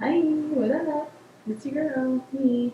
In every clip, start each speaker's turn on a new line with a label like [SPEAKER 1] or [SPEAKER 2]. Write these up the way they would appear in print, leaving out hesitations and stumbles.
[SPEAKER 1] Hi, what up? It's your girl, me.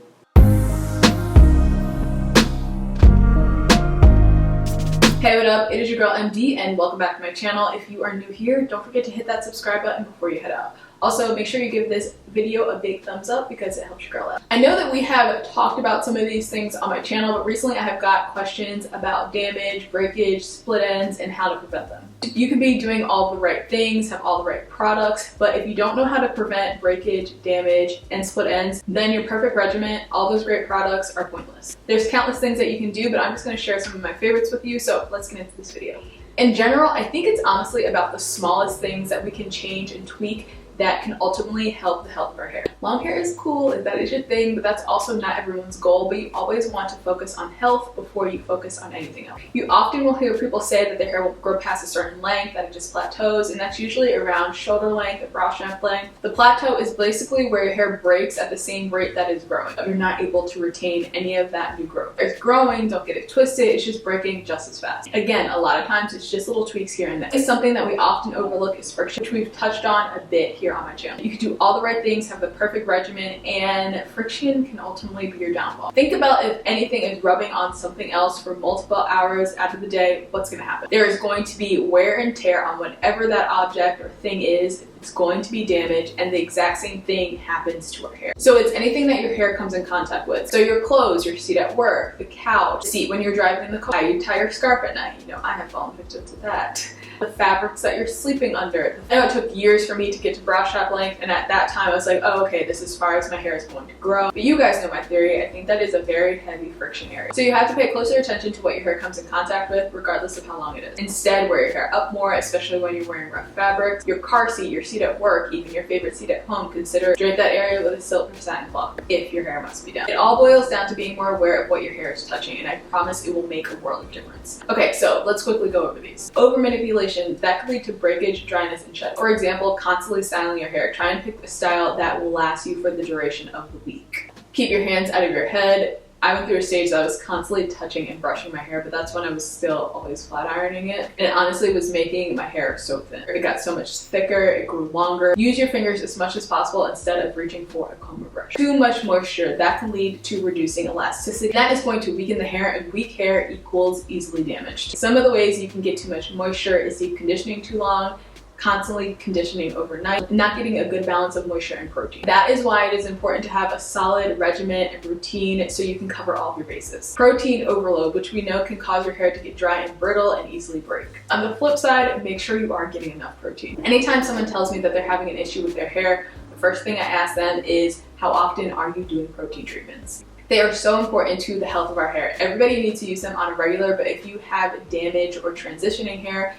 [SPEAKER 1] Hey, what up? It is your girl MD and welcome back to my channel. If you are new here, don't forget to hit that subscribe button before you head out. Also, make sure you give this video a big thumbs up because it helps your girl out. I know that we have talked about some of these things on my channel, but recently I have got questions about damage, breakage, split ends, and how to prevent them. You can be doing all the right things, have all the right products, but if you don't know how to prevent breakage, damage, and split ends, then your perfect regimen, all those great products are pointless. There's countless things that you can do, but I'm just going to share some of my favorites with you, so let's get into this video. In general, I think it's honestly about the smallest things that we can change and tweak that can ultimately help the health of our hair. Long hair is cool if that is your thing, but that's also not everyone's goal, but you always want to focus on health before you focus on anything else. You often will hear people say that their hair will grow past a certain length, that it just plateaus, and that's usually around shoulder length or brow shaft length. The plateau is basically where your hair breaks at the same rate that is growing. You're not able to retain any of that new growth. It's growing, don't get it twisted, it's just breaking just as fast. Again, a lot of times it's just little tweaks here and there. It's something that we often overlook is friction, which we've touched on a bit here on my channel. You can do all the right things, have the perfect regimen, and friction can ultimately be your downfall. Think about if anything is rubbing on something else for multiple hours out of the day, what's going to happen? There is going to be wear and tear on whatever that object or thing is. It's going to be damaged, and the exact same thing happens to our hair. So it's anything that your hair comes in contact with. So your clothes, your seat at work, the couch, the seat when you're driving in the car, you tie your scarf at night. You know, I have fallen victim to that. The fabrics that you're sleeping under. I know it took years for me to get to brow shaft length, and at that time I was like, oh, okay, this is as far as my hair is going to grow. But you guys know my theory. I think that is a very heavy friction area. So you have to pay closer attention to what your hair comes in contact with, regardless of how long it is. Instead, wear your hair up more, especially when you're wearing rough fabrics. Your car seat, your seat at work, even your favorite seat at home, consider drape that area with a silk or satin cloth if your hair must be done. It all boils down to being more aware of what your hair is touching, and I promise it will make a world of difference. Okay, so let's quickly go over these. Over manipulation, that could lead to breakage, dryness, and shedding. For example, constantly styling your hair. Try and pick a style that will last you for the duration of the week. Keep your hands out of your head. I went through a stage that I was constantly touching and brushing my hair, but that's when I was still always flat ironing it. And it honestly was making my hair so thin. It got so much thicker, it grew longer. Use your fingers as much as possible instead of reaching for a comb or brush. Too much moisture, that can lead to reducing elasticity. That is going to weaken the hair, and weak hair equals easily damaged. Some of the ways you can get too much moisture is deep conditioning too long, constantly conditioning overnight, not getting a good balance of moisture and protein. That is why it is important to have a solid regimen and routine so you can cover all of your bases. Protein overload, which we know can cause your hair to get dry and brittle and easily break. On the flip side, make sure you are getting enough protein. Anytime someone tells me that they're having an issue with their hair, the first thing I ask them is, how often are you doing protein treatments? They are so important to the health of our hair. Everybody needs to use them on a regular, but if you have damage or transitioning hair,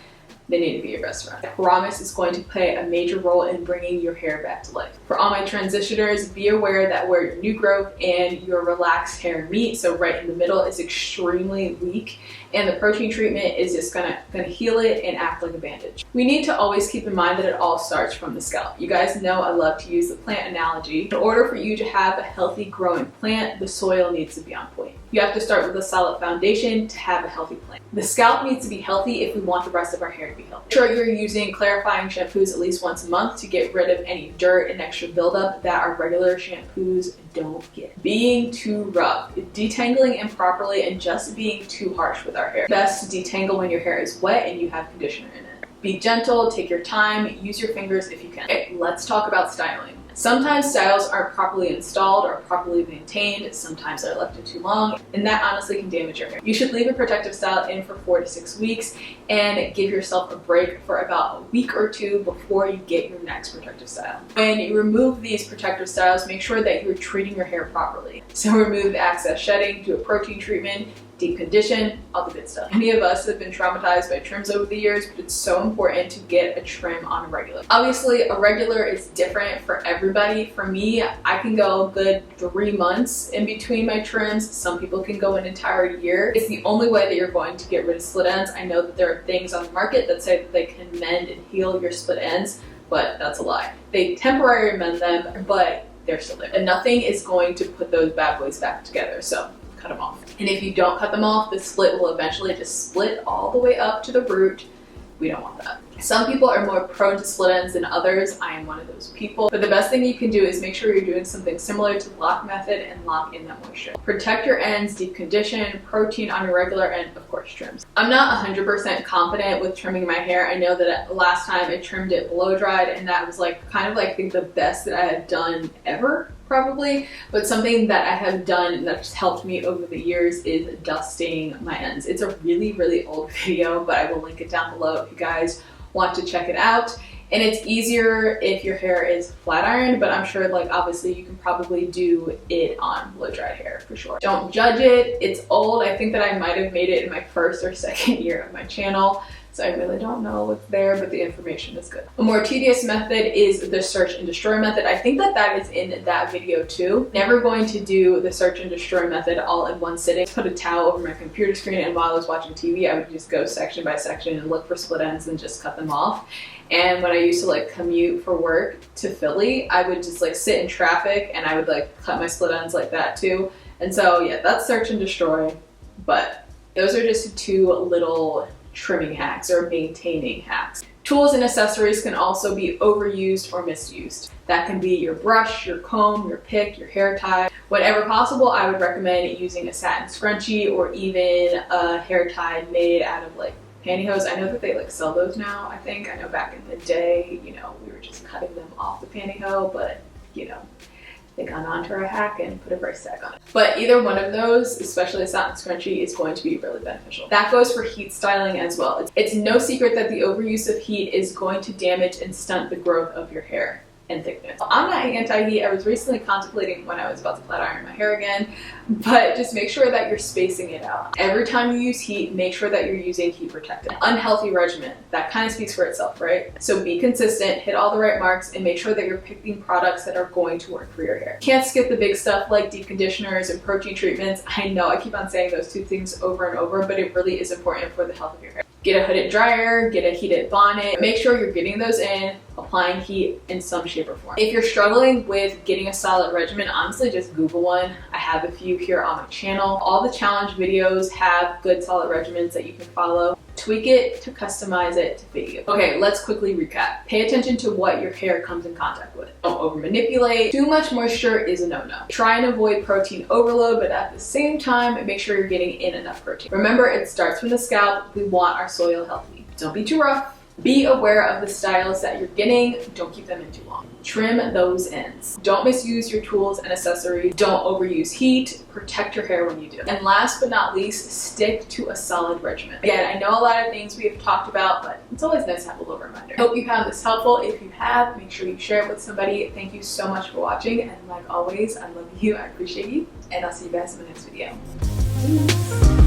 [SPEAKER 1] they need to be your best friend. I promise it's going to play a major role in bringing your hair back to life. For all my transitioners, be aware that where your new growth and your relaxed hair meet, so right in the middle, is extremely weak, and the protein treatment is just gonna heal it and act like a bandage. We need to always keep in mind that it all starts from the scalp. You guys know I love to use the plant analogy. In order for you to have a healthy growing plant, the soil needs to be on point. You have to start with a solid foundation to have a healthy plant. The scalp needs to be healthy if we want the rest of our hair to be healthy. Make sure you're using clarifying shampoos at least once a month to get rid of any dirt and extra buildup that our regular shampoos don't get. Being too rough, detangling improperly, and just being too harsh with our hair. Best to detangle when your hair is wet and you have conditioner in it. Be gentle, take your time, use your fingers if you can. Okay, let's talk about styling. Sometimes styles aren't properly installed or properly maintained, sometimes they're left in too long, and that honestly can damage your hair. You should leave a protective style in for 4 to 6 weeks and give yourself a break for about a week or two before you get your next protective style. When you remove these protective styles, make sure that you're treating your hair properly. So remove the excess shedding, do a protein treatment, deep condition, all the good stuff. Many of us have been traumatized by trims over the years, but it's so important to get a trim on a regular. Obviously, a regular is different for everybody. For me, I can go a good 3 months in between my trims. Some people can go an entire year. It's the only way that you're going to get rid of split ends. I know that there are things on the market that say that they can mend and heal your split ends, but that's a lie. They temporarily mend them, but they're still there. And nothing is going to put those bad boys back together, so cut them off. And if you don't cut them off, the split will eventually just split all the way up to the root. We don't want that. Some people are more prone to split ends than others. I am one of those people. But the best thing you can do is make sure you're doing something similar to the lock method and lock in that moisture. Protect your ends, deep condition, protein on your regular, and of course trims. I'm not 100% confident with trimming my hair. I know that last time I trimmed it blow dried, and that was like kind of like I think the best that I had done ever, probably. But something that I have done that's helped me over the years is dusting my ends. It's a really old video, but I will link it down below if you guys want to check it out. And it's easier if your hair is flat ironed, but I'm sure like obviously you can probably do it on blow dried hair for sure. Don't judge it. It's old. I think that I might have made it in my first or second year of my channel. So I really don't know what's there, but the information is good. A more tedious method is the search and destroy method. I think that that is in that video too. Never going to do the search and destroy method all in one sitting. Put a towel over my computer screen, and while I was watching TV, I would just go section by section and look for split ends and just cut them off. And when I used to like commute for work to Philly, I would just like sit in traffic and I would like cut my split ends like that too. And so yeah, that's search and destroy. But those are just two little trimming hacks or maintaining hacks. Tools and accessories can also be overused or misused. That can be your brush, your comb, your pick, your hair tie. Whenever possible, I would recommend using a satin scrunchie or even a hair tie made out of like pantyhose. I know that they like sell those now, I think. I know back in the day, you know, we were just cutting them off the pantyhose, but you know, they got onto our hack and put a price tag on it. But either one of those, especially a satin scrunchie, is going to be really beneficial. That goes for heat styling as well. It's no secret that the overuse of heat is going to damage and stunt the growth of your hair and thickness. I'm not anti-heat. I was recently contemplating when I was about to flat iron my hair again, but just make sure that you're spacing it out. Every time you use heat, make sure that you're using heat protectant. Unhealthy regimen, that kind of speaks for itself, right? So be consistent, hit all the right marks, and make sure that you're picking products that are going to work for your hair. Can't skip the big stuff like deep conditioners and protein treatments. I know I keep on saying those two things over and over, but it really is important for the health of your hair. Get a hooded dryer, get a heated bonnet. Make sure you're getting those in, applying heat in some shape or form. If you're struggling with getting a solid regimen, honestly just Google one. I have a few here on my channel. All the challenge videos have good solid regimens that you can follow. Tweak it to customize it to fit you. Okay, let's quickly recap. Pay attention to what your hair comes in contact with. Don't over manipulate. Too much moisture is a no-no. Try and avoid protein overload, but at the same time, make sure you're getting in enough protein. Remember, it starts from the scalp. We want our soil healthy. Don't be too rough. Be aware of the styles that you're getting. Don't keep them in too long. Trim those ends. Don't misuse your tools and accessories. Don't overuse heat. Protect your hair when you do. And last but not least, stick to a solid regimen. Again, I know a lot of things we have talked about, but it's always nice to have a little reminder. Hope you found this helpful. If you have, make sure you share it with somebody. Thank you so much for watching. And like always, I love you. I appreciate you. And I'll see you guys in the next video. Peace.